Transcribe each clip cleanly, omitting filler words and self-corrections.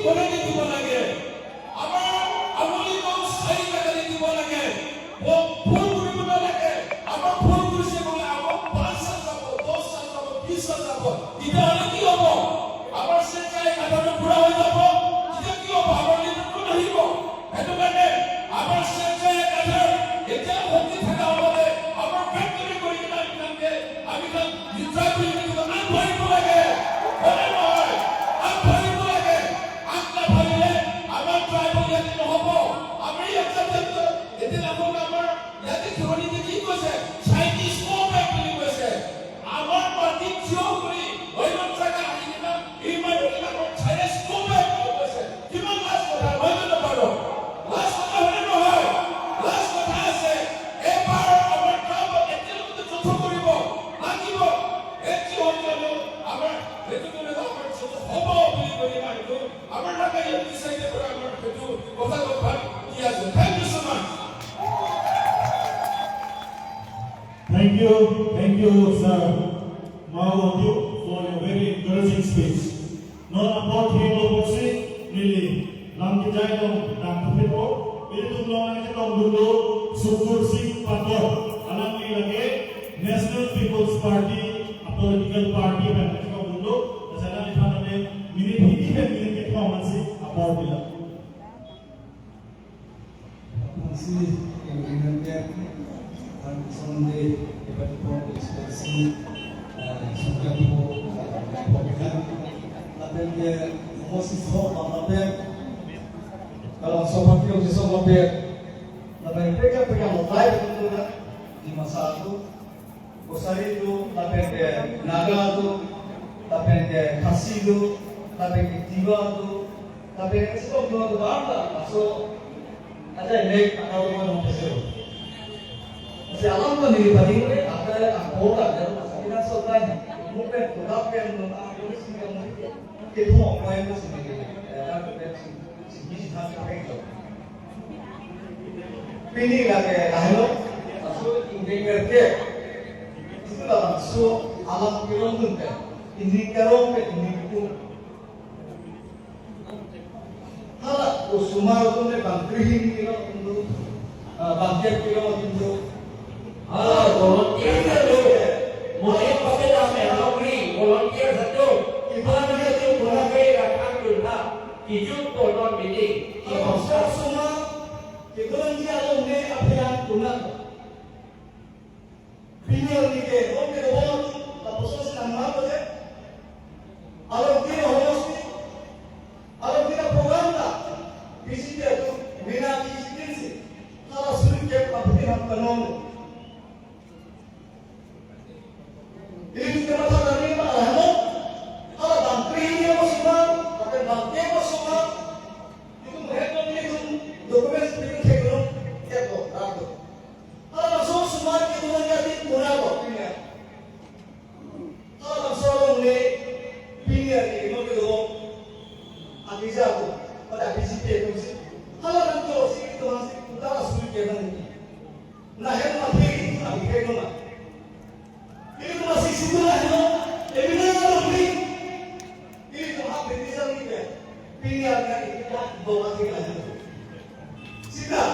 বনাই দিব লাগে আমাৰ আমলিকক 4 টাকা দিব লাগে ফুল কৰিব লাগে আমাৰ ফুল কৰিছে বোলে আমাৰ 5 যাব 10 যাব 20 যাব তেতিয়াহ'লে কি হ'ব আমাৰ চেকাই কাটাটো পুৰা হৈ যাব তেতিয়া কি হ'ব আমাৰ লিডাৰটো নাহিব সেইটো কাৰণে আমাৰ চেকাই কাটাৰ এতিয়া শক্তি থকা হ'লে আমাৰ ফেক্টৰী কৰি কিনে আমি নিশ্চয় কৰি কিনে আগবাঢ়িব লাগে হয় নহয় আগবাঢ়িব লাগে আগবাঢ়িলে আমাৰ ট্ৰাইবেল ইয়াতে নহ'ব আমি এতিয়া আমাৰ ইয়াতে থিয়ৰিতে কি কৈছে চাইনিজ কমেণ্ট বুলি কৈছে আমাৰ পাৰ্টি থিয় কৰি অন্য জাগা আহি কিনে এই মানুহবিলাকৰ চাইনিজ কমেণ্ট বুলি কৈছে কিমান লাজ কথা হয় নে নহয় লাজ কথা হয়নে নহয় লাজ কথা আছে এবাৰ আমাৰ ট্ৰাইবেল এতিয়ালৈকে যুদ্ধ কৰিব লাগিব এটি অঞ্চলত আমাৰ সেইটো কৰি আমাৰ যুদ্ধ হ'ব বুলি কৈ মাৰিব আমাৰ লাগে এই বিচাৰিলে পৰা আমাৰ সেইটো কথা কথা কি আছে thank you so much Thank you, sir Mahawadyu, for your very encouraging speech. Not about him or Bosi, really. Lam Kijai Dong, Dang Tupito, itu long aja dong dulu, Sukur Singh Pator, alam ni lagi National People's Party, political party, dan kita dulu, saya di mana ni, minit kita masih apa bila. Masih yang ingatnya. Sunday dapat buat ekspresi sudah dibuatkan tapi dia masih soal tapi kalau sobat yang di sobat tapi mereka punya mobile itu di masa itu Osari itu tapi dia Naga itu tapi dia Khasi itu tapi dia Tiwa itu tapi sebab dua itu ada masuk ada yang atau mana masuk Masih alam kan di banding ini ada anggota dan kita soalnya mungkin tetap yang mengambil semua itu mau main itu sendiri ada sini sampai itu pilih lagi lalu masuk ingin ke itu lah masuk alam kiron tu ini kerong ke ini itu halat usumar tu ni bangkring kiron tu bangkir kiron tu volunteer itu mulai pakai nama Rawi volunteer satu ibadah itu mulai datang dulu hidup kolon bilik kalau semua kita nanti ada ni apa yang guna pilih ni ke orang ke orang tapi sesuatu apa je alam kita harus alam kita program lah visi dia tu bina visi ni kalau sulit ke apa kita penon ini kita masak dari mana lah? Kalau bangkri ini masih bang, tapi bangkri masih bang. Itu mereka ni itu dokumen seperti kegelung, ya tu, ada. Kalau masuk semua itu menjadi murah kok ini. Kalau masuk ni pilih ni, mungkin tu, agiza tu, pada bisik tu sih. Kalau nanti sih itu masih kita sulit ke nanti. Nah, yang masih itu nak kegelung. Ini masih situlah no, tapi mana lagi? Ini tu apa bisa ni ke? Pilihan yang kita bawa kita lagi. Sila,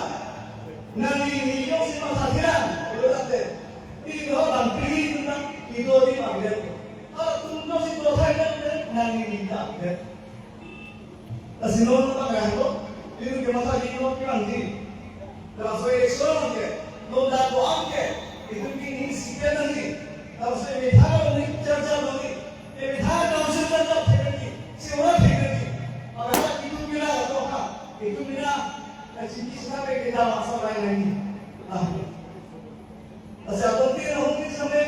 nanti ni yang si masalah, itu ada. Ini tu orang pilih tu nak itu di mana? Kalau tu nak si berapa nanti ni tak. Asyik tu tak ada. Ini kita masalah ini kita nanti. Kalau saya ekstrom ke, nolak doang ke, itu ini sikit nanti. Kalau saya bicara ni cerita ni, bicara dalam cerita teknik, semua teknik. Apakah itu bila atau apa? Itu bila sini sampai kita masalah ini. Asal penting mungkin sampai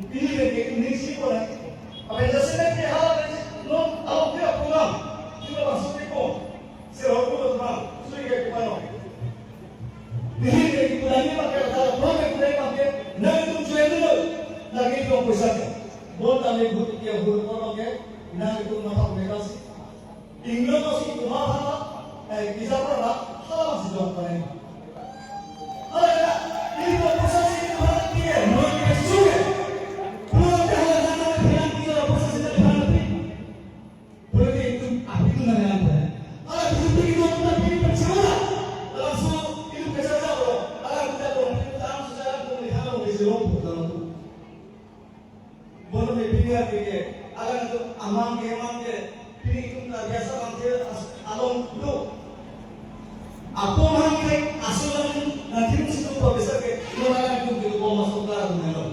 pilih ni sih pun. Apa yang saya ni hal ni, no, awak dia pulang, kita masuk di pom, saya aku tu pulang, sudah kita pulang. Pilih ni kita ni pakai kalau pulang kita pakai. Nanti tu cuci dulu, lagi tu pusat. Buat kami buat dia buat orang ke, nanti tu nampak mereka sih. Ingin tu sih tu mana, kisah apa? Hal masih jauh paling. Alah, ini tu pusat sih tu mana dia, mana dia suka. Pulang ke hal-hal yang dia pusat sih tu mana dia. Boleh alang itu amang ke ini itu biasa nanti along itu apa mangke asulan nanti mesti itu bisa ke orang itu gitu mau masuk ke dalam itu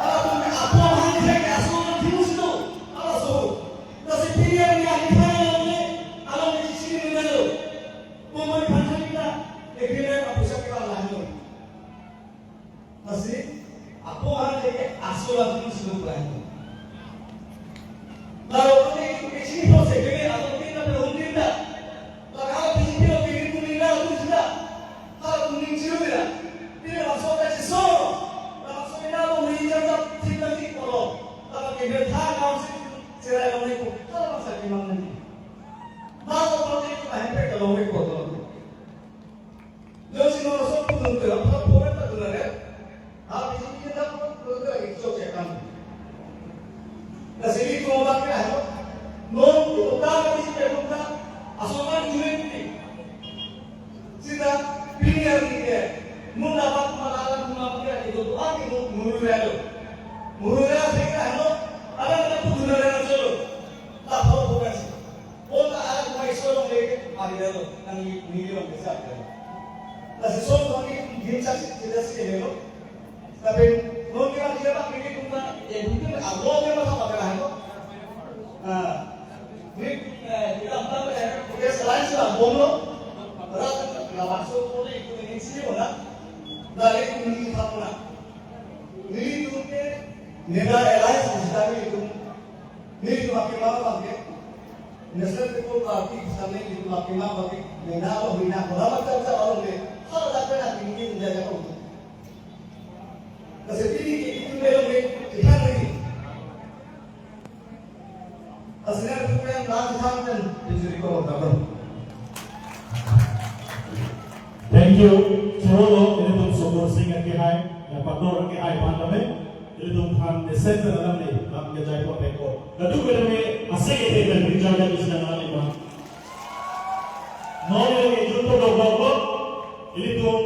kalau apa mangke asulan nanti mesti itu kalau so tapi pilihan yang ini along di sini itu mau panjang kita eksperimen apa bisa kita lakukan masih apa mangke asulan nanti mesti itu lalu ini di sini proses ini atau kita belum tidak. Kalau di sini kita kuning itu sudah. Kalau kuning cium ya, ini langsung kasih soro. Langsung ini lalu menjadi tidak dipolo. Kalau kita tahu cerai orang itu, kalau masa gimana nanti? Lalu kalau itu hanya kalau mereka betul. Jadi kalau sok pun itu, apa pun itu benar ya. Habis ini kita perlu lagi cocokkan. Nah, sini cuma pakai apa? Non, kita di sini kita asalkan ini. Sudah pilihan kita. Mendapat malahan mendapat itu doa itu murah. Murah sekarang itu ada pun dunia solo. Tak tahu bukan sih. Oh, tak ada cuma solo lagi. Ada itu yang ini orang besar. Nah, solo kami gincak tidak sih itu. Tapi non kita pakai ini kita mungkin awalnya masa pakai itu. Ini kita tahu ya selain sudah bono, berat nggak masuk boleh ikut ini sini mana? Dari ini kita mana? Ini itu ke negara lain sudah itu. Ini itu makin lama pakai. Nasional itu parti sana itu makin lama pakai. Negara bina berapa kerja orang ni? Kalau dapat nanti ini menjadi apa? Kasi itu belum kita lagi. Aslinya itu yang lanjutan dan dicuri kau dapat. Thank you. Solo ini tuh sumber singa kihai, yang pakdor kihai pandame, ini tuh kan desain dalam ni, dalam kerja itu teko. Lalu kita ni asing itu dan kerja di sana lagi bang. Nol yang itu tuh dogo, ini tuh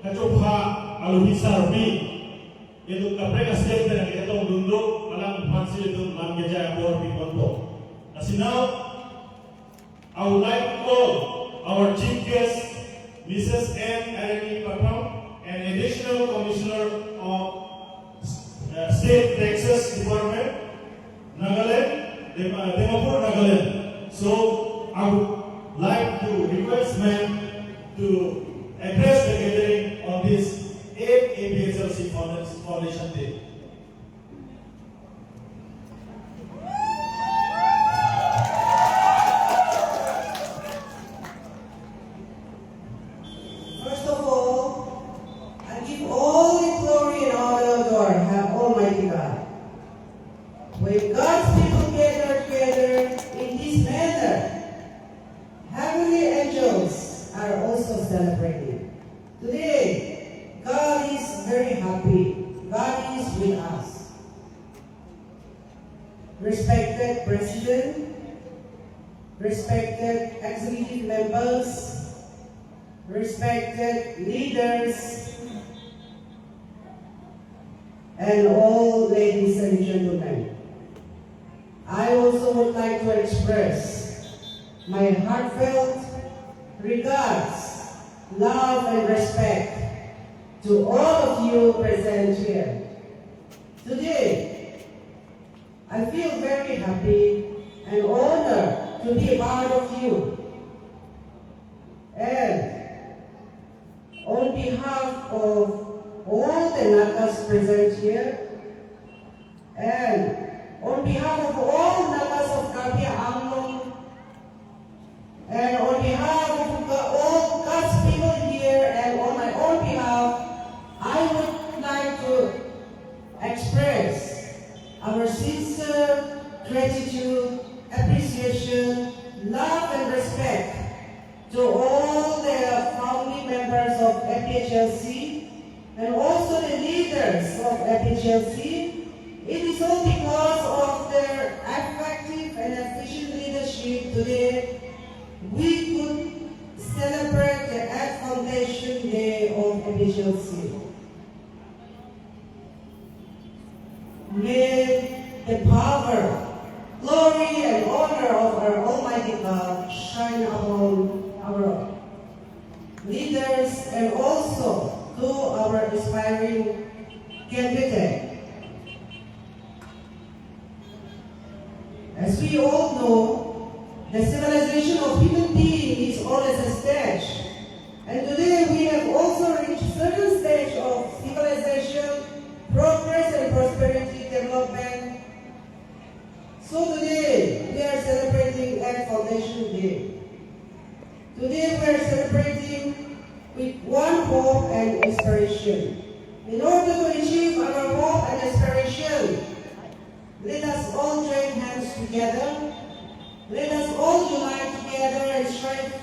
kecoba aluhisar bi. Itu kapreka setiap dengan kita tahu dulu alam pansi itu dalam kerja yang boleh dikontrol. So now, I would like to call our chief guest, Mrs. M. Arani Patram, an additional commissioner of State Taxes Department, Nagaland, Dimapur, Nagaland. So I would like to request ma'am to address the gathering on this 8th APSLC Foundation Day. When God's people gather together in this manner, heavenly angels are also celebrating. Today, God is very happy. God is with us. Respected President, respected executive members, respected leaders, and all ladies and gentlemen, I also would like to express my heartfelt regards, love, and respect to all of you present here. Today, I feel very happy and honored to be a part of you. And on behalf of all the Nagas present here, and on behalf of all Nagas of Kapia Amnon, and on behalf of all God's people here, and on my own behalf, I would like to express our sincere gratitude, appreciation, love, and respect to all the family members of FHLC and also the leaders of FHLC. It is all because of their effective and efficient leadership today we could celebrate the 8th Foundation Day of FHLC. May the power, glory, and honor of our Almighty God shine upon our leaders and also to our aspiring candidate. As we all know, the civilization of human being is always a stage. And today we have also reached a certain stage of civilization, progress and prosperity development. So today we are celebrating Earth Foundation Day. Today we are celebrating with one hope and aspiration. In order to achieve our hope and aspiration, let us all join hands together. Let us all unite together and strive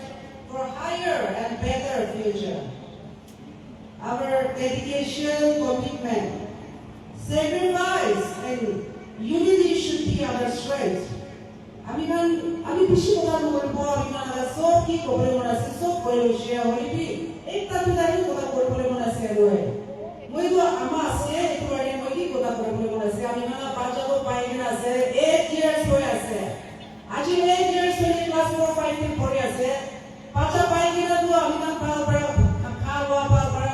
for a higher and better future. Our dedication, commitment, sacrifice, and unity should be our strength. আমি বেশি কথা বলবো আমি না সব কি করে মনে আছে সব করে শেয়ার হইবি একটা দুটাই কথা করে মনে আছে মই তো আমা আছে এবারে মই কি কথা করে মনে আছে আমি না বাজাবো পাইগে আছে 8 years হয়ে আছে আজি 8 years হয়ে ক্লাস 4 5 দিন পড়ে আছে বাজা পাইগে না তো আমি না খাওয়া পাওয়া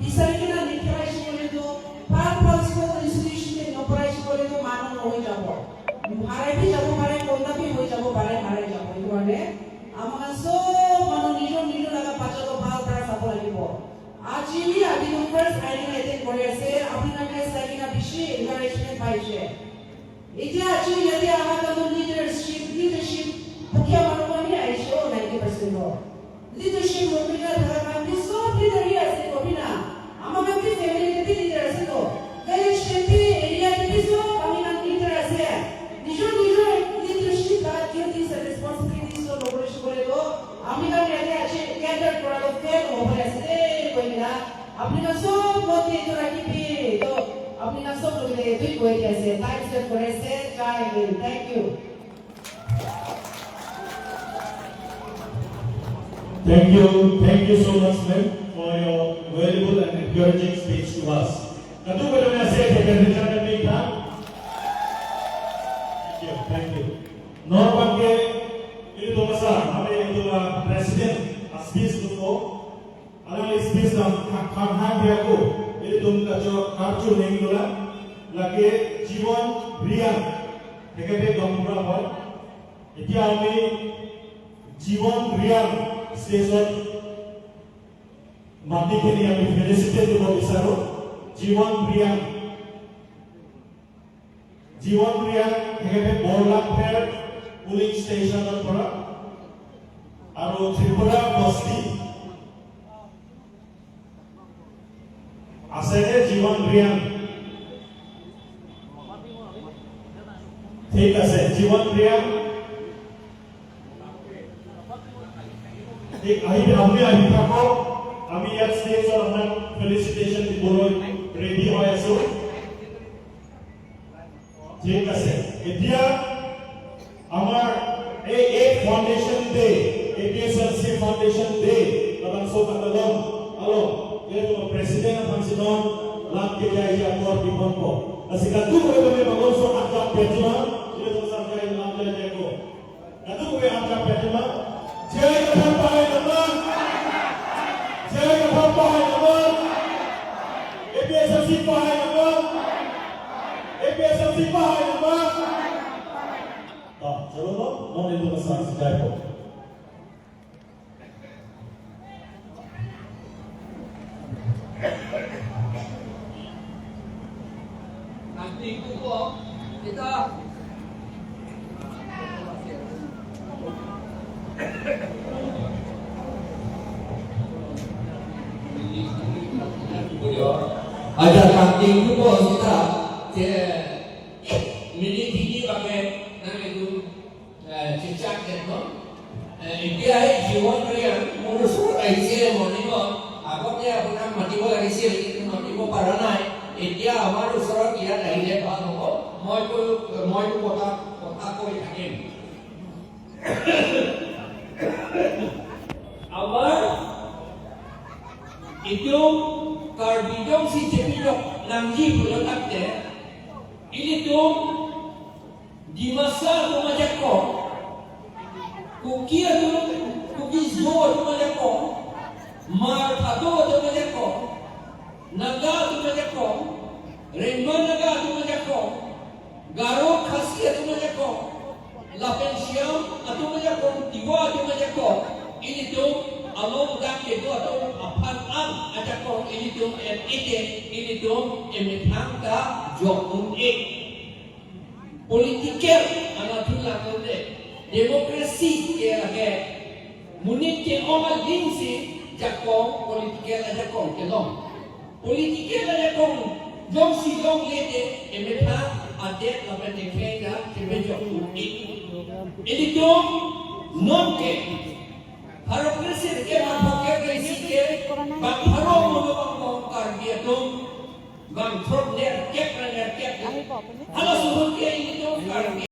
ইসারি কিনা নিখরাইছি বলে তো পার স্কুল ইনস্টিটিউশনে নপরাইছি বলে তো মানন হয়ে যাব ভাড়াই भी যাব পারে কোনটা भी হয়ে যাব পারে ভাড়াই যাব এই কারণে আমাৰ সব মানুহ নিজৰ লাগা পাছতো ভাল পৰা চাব লাগিব আজি আমি ফাৰ্স্ট আইডিং এটেন্ড কৰি আছে আপোনালোকে চাইকিনা বেছি এনকাৰেজমেন্ট পাইছে এতিয়া আজি যদি আমাৰ কোনো লিডাৰশ্বিপ মুখ্য মানুহখিনি আহিছে 90% লিডাৰশ্বিপ মুখ্য ধৰণে সব লিডাৰী আছে কবিনা আমাৰ ব্যক্তি ফেমিলিতে লিডাৰ আছে তো গাইজ চেপি এৰিয়াতে সব আমি লিডাৰ আছে নিজৰ লিডাৰশ্বিপ তার ডিউটিস এন্ড রেসপন্সিবিলিটিস তো লবরেশ করে তো আমি কাছে আছে ক্যাডার করা তো ফেল হবে আছে কইনা আপনি না সব মতে তো রাখিবি তো আপনি না সব লোকে দুই কই আছে টাইম সেট করেছে try will thank you Thank you so much, ma'am, for your valuable and encouraging speech to us. Katu boleh menasihat kepada rekan kita. Thank you. Normal ke itu besar. Kami itu presiden speech itu. Alam speech nam khan dia ko. Itu kajo kartu neng dola. Lagi jiwan riang. Dekade dompura boy. Itu kami jiwan riang station. Mati kini kami felicitate itu besaro. Jiwan riang. Jiwan riang এখানে বড়লাখের pulling স্টেশনৰ পৰা আৰু ত্ৰিপুৰা বস্তি আছে যে জীবন ৰিয়াং ঠিক আছে জীবন ৰিয়াং ঠিক আমি থাকো আমি ইয়াত ষ্টেজত আপোনাক ফেলিচিটেশ্যন দিবলৈ ৰেডি হৈ আছো ঠিক আছে এতিয়া আমাৰ এই foundation day APSLC foundation day langsung katalog alo itu presiden Pansinon lagi jaya akor di Ponpo asikatu ko kami magonso akap petima itu sampai lamda jago atu ko akap petima jaya kapai naman एपीएसएलसी pahay naman एपीएसएलसी pahay naman चलो तो non Indu मसान सिखाए को nanti itu kok kita ada kanting itu kok kita milik tinggi pakai nama itu cicak itu India jiwan kalian menurut Asia moniko agaknya pernah mati bola Asia itu mati bola paranai India আমার ওচৰত ইয়াত আহিলে ভাল হ'ব মই কথা কৈ থাকিম আমাৰ itu karbidong si cepidok nangji bulan akte ini tuh di masa remaja ko, kukia tu, kukizo remaja ko, martado remaja ko, naga remaja ko, remba naga remaja ko, garo khasi remaja ko, lapen siam remaja ko, tiwa remaja ko, ini tu along dak ke tu atau apan aja ko ini tu ini tu emetangka jokun politiker anak tulang kode demokrasi ke lagi munit ke omal dinsi jakong politiker aja kong kelong politiker aja kong jom si jom lete emetang adet lapan dekega sebejok ini tu non ke harap krisis ke mampu ke ke bang harap mau karya tu bang trop ner kek ner kek halo suruh ke ini tu karya